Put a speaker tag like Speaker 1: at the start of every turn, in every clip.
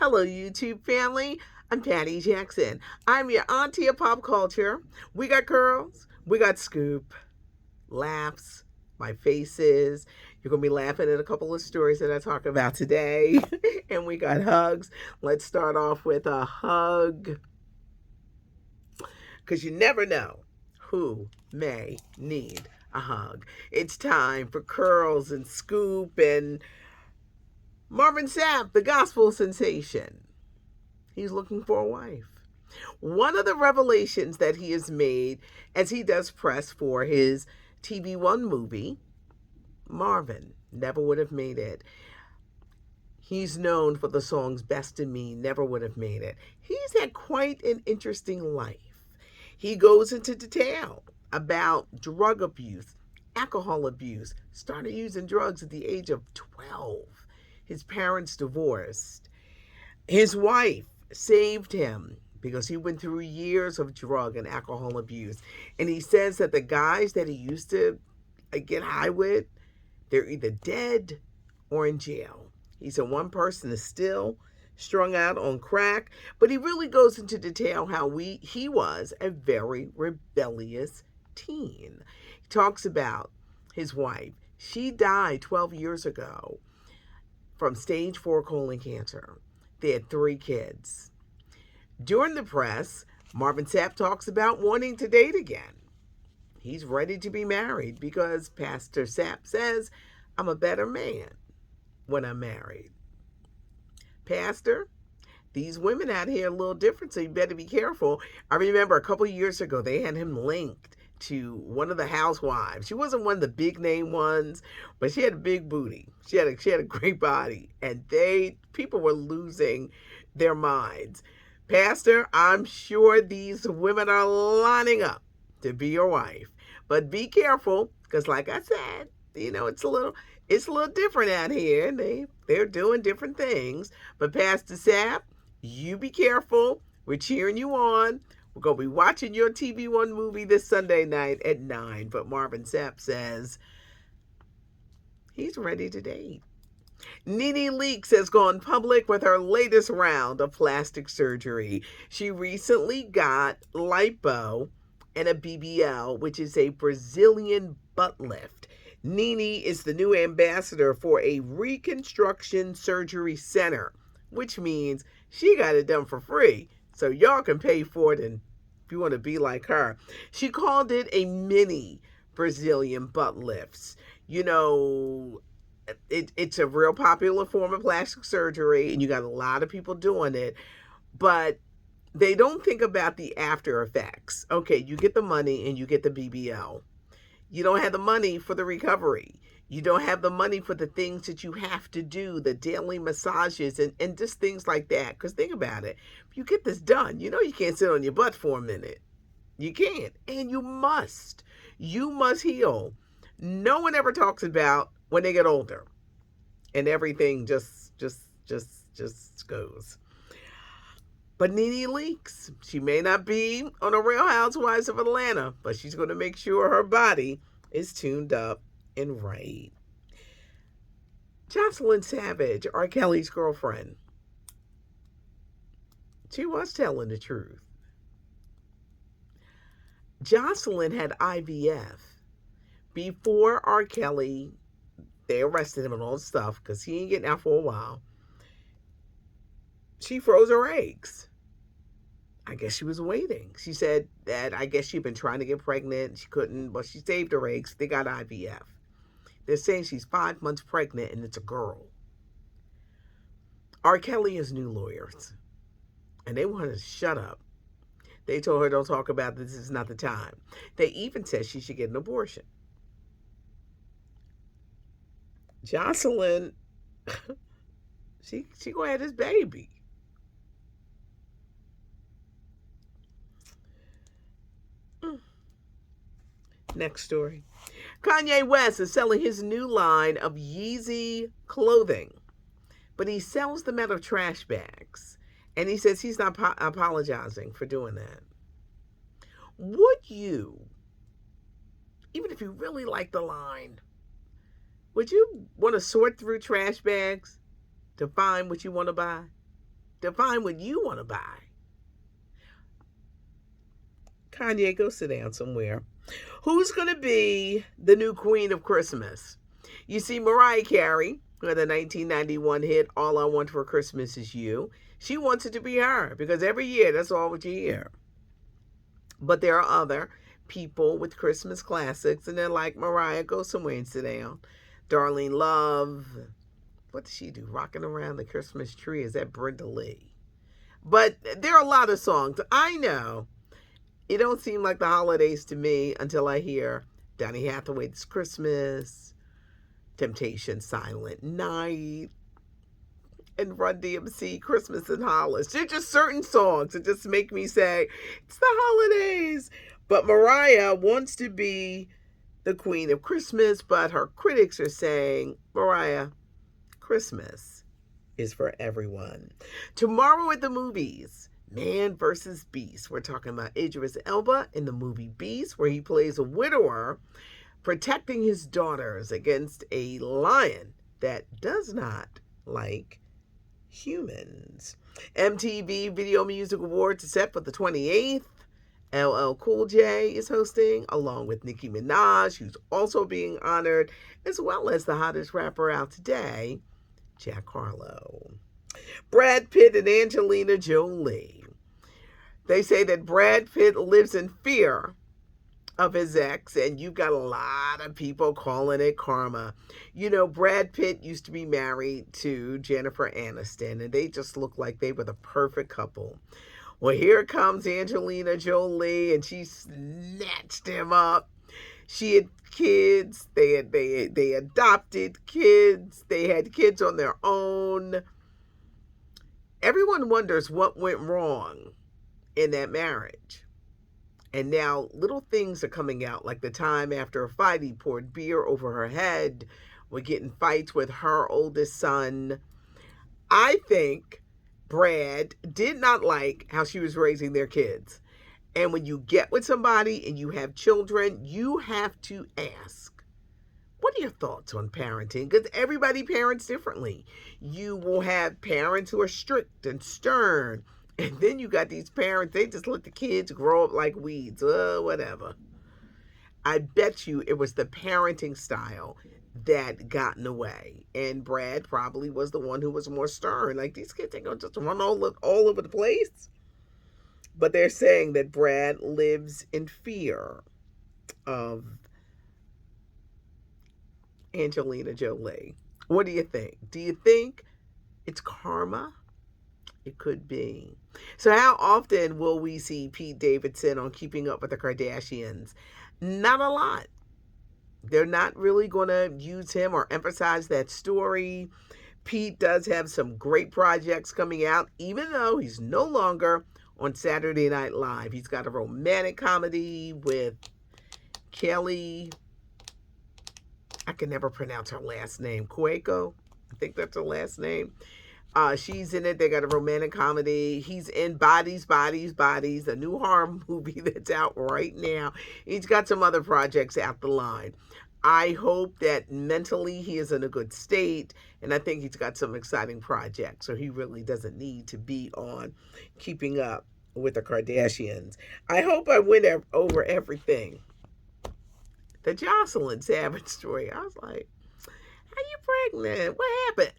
Speaker 1: Hello, YouTube family. I'm Patty Jackson. I'm your auntie of pop culture. We got curls, we got scoop, laughs, my faces. You're going to be laughing at a couple of stories that I talk about today. And we got hugs. Let's start off with a hug because you never know who may need a hug. It's time for curls and scoop and Marvin Sapp, the gospel sensation. He's looking for a wife. One of the revelations that he has made as he does press for his TV1 movie, Marvin never would have made it. He's known for the songs Best in Me, Never Would Have Made It. He's had quite an interesting life. He goes into detail about drug abuse, alcohol abuse, started using drugs at the age of 12. His parents divorced. His wife saved him because he went through years of drug and alcohol abuse. And he says that the guys that he used to get high with, they're either dead or in jail. He said one person is still strung out on crack, but he really goes into detail how he was a very rebellious teen. He talks about his wife. She died 12 years ago from stage 4 colon cancer. They had 3 kids. During the press, Marvin Sapp talks about wanting to date again. He's ready to be married because Pastor Sapp says, I'm a better man when I'm married. Pastor, these women out here are a little different, so you better be careful. I remember a couple of years ago, they had him linked to one of the housewives. She wasn't one of the big name ones, but she had a big booty. She had a great body, and people were losing their minds. Pastor, I'm sure these women are lining up to be your wife, but be careful because, like I said, it's a little different out here, and they're doing different things. But Pastor Sapp, you be careful. We're cheering you on. We're going to be watching your TV1 movie this Sunday night at 9. But Marvin Sapp says he's ready to date. Nene Leakes has gone public with her latest round of plastic surgery. She recently got lipo and a BBL, which is a Brazilian butt lift. Nene is the new ambassador for a reconstruction surgery center, which means she got it done for free. So y'all can pay for it and if you want to be like her. She called it a mini Brazilian butt lifts. It's a real popular form of plastic surgery and you got a lot of people doing it, but they don't think about the after effects. Okay, you get the money and you get the BBL. You don't have the money for the recovery. You don't have the money for the things that you have to do, the daily massages and just things like that. Because think about it. If you get this done, you can't sit on your butt for a minute. You can't. And you must. You must heal. No one ever talks about when they get older. And everything just goes. But Nene Leakes, she may not be on a Real Housewives of Atlanta, but she's going to make sure her body is tuned up and right. Jocelyn Savage, R. Kelly's girlfriend, she was telling the truth. Jocelyn had IVF before R. Kelly, they arrested him and all this stuff because he ain't getting out for a while. She froze her eggs. I guess she was waiting. She said that I guess she'd been trying to get pregnant. She couldn't, but she saved her eggs. They got IVF. They're saying she's 5 months pregnant and it's a girl. R. Kelly has new lawyers. And they want her to shut up. They told her don't talk about this. This is not the time. They even said she should get an abortion. Jocelyn, she gonna have this baby. Next story. Kanye West is selling his new line of Yeezy clothing, but he sells them out of trash bags. And he says he's not apologizing for doing that. Would you, even if you really like the line, would you want to sort through trash bags to find what you want to buy? to find what you want to buy. Kanye, go sit down somewhere. Who's going to be the new queen of Christmas? You see, Mariah Carey, with the 1991 hit All I Want for Christmas Is You, she wants it to be her because every year that's all what you hear. But there are other people with Christmas classics, and they're like, Mariah, go somewhere and sit down. Darlene Love, what does she do? Rocking around the Christmas tree. Is that Brenda Lee? But there are a lot of songs. I know it don't seem like the holidays to me until I hear Donny Hathaway's Christmas, Temptation Silent Night, and Run DMC Christmas in Hollis. They're just certain songs that just make me say, it's the holidays. But Mariah wants to be the queen of Christmas, but her critics are saying, Mariah, Christmas is for everyone. Tomorrow at the movies, Man versus Beast. We're talking about Idris Elba in the movie Beast, where he plays a widower protecting his daughters against a lion that does not like humans. MTV Video Music Awards is set for the 28th. LL Cool J is hosting, along with Nicki Minaj, who's also being honored, as well as the hottest rapper out today, Jack Harlow. Brad Pitt and Angelina Jolie. They say that Brad Pitt lives in fear of his ex, and you've got a lot of people calling it karma. You know, Brad Pitt used to be married to Jennifer Aniston, and they just looked like they were the perfect couple. Well, here comes Angelina Jolie, and she snatched him up. She had kids. They adopted kids. They had kids on their own. Everyone wonders what went wrong in that marriage. And now little things are coming out, like the time after a fight, he poured beer over her head. We're getting fights with her oldest son. I think Brad did not like how she was raising their kids. And when you get with somebody and you have children, you have to ask, what are your thoughts on parenting? Because everybody parents differently. You will have parents who are strict and stern. And then you got these parents, they just let the kids grow up like weeds. Whatever. I bet you it was the parenting style that got in the way. And Brad probably was the one who was more stern. Like, these kids ain't going to just run all over the place. But they're saying that Brad lives in fear of Angelina Jolie. What do you think? Do you think it's karma? It could be. So how often will we see Pete Davidson on Keeping Up with the Kardashians? Not a lot. They're not really going to use him or emphasize that story. Pete does have some great projects coming out, even though he's no longer on Saturday Night Live. He's got a romantic comedy with Kelly. I can never pronounce her last name. Cuoco. I think that's her last name. She's in it. They got a romantic comedy. He's in Bodies, a new horror movie that's out right now. He's got some other projects out the line. I hope that mentally he is in a good state, and I think he's got some exciting projects, so he really doesn't need to be on Keeping Up with the Kardashians. I hope I went over everything. The Jocelyn Savage story. I was like, how you pregnant? What happened?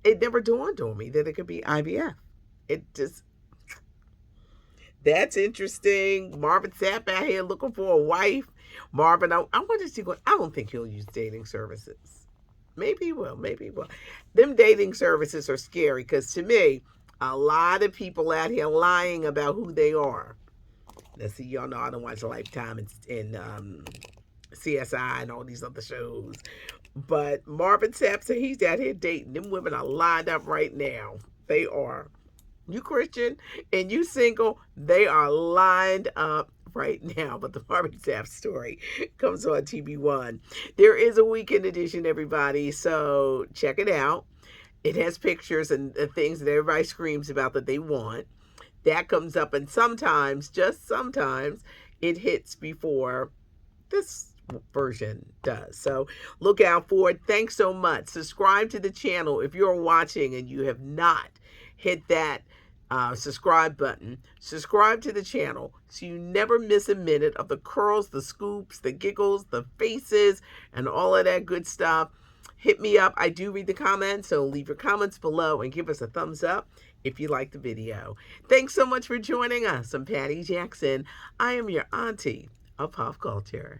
Speaker 1: It never dawned on me that it could be IVF. It just, that's interesting. Marvin Sapp out here looking for a wife. Marvin, I wonder if I don't think he'll use dating services. Maybe he will, maybe he will. Them dating services are scary because to me, a lot of people out here lying about who they are. Let's see, y'all know I don't watch Lifetime and CSI and all these other shows. But Marvin Sapp said he's out here dating. Them women are lined up right now. They are. You Christian and you single, they are lined up right now. But the Marvin Sapp story comes on TV1. There is a weekend edition, everybody, so check it out. It has pictures and things that everybody screams about that they want. That comes up, and sometimes, just sometimes, it hits before this version does. So look out for it. Thanks so much. Subscribe to the channel if you're watching and you have not hit that subscribe button. Subscribe to the channel so you never miss a minute of the curls, the scoops, the giggles, the faces, and all of that good stuff. Hit me up. I do read the comments, so leave your comments below and give us a thumbs up if you like the video. Thanks so much for joining us. I'm Patty Jackson. I am your auntie of pop culture.